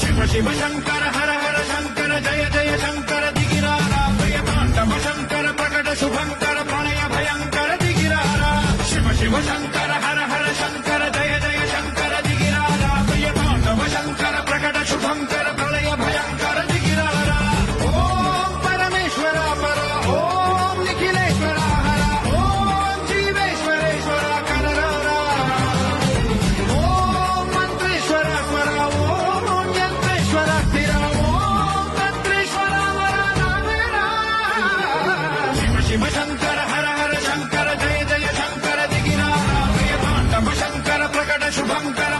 शिव शिव शंकर हर हर शंकर जय जय शंकर दिगिरारा भय तांडव शंकर प्रकट शुभंकर प्रणय भयंकर दिगिरारा शिव शिव शंकर हर हर शंकर जय जय शंकर दिगिरारा भय तांडव शंकर प्रकट शुभंकर प्रणय भयंकर दिगिरारा ओम परमेश्वर पर ओम निखिलेश्वर हर ओम जीवेश्वरेश्वर कररारा ओम मंत्रेश्वर स्वर ओम यंत्रेश्वर स्थिर ओम तंत्रेश्वर वरदानेरा शिव शिव शंकर हर हर शंकर जय जय शंकर दिगिरारा भय तांडव शंकर प्रकट शुभंकर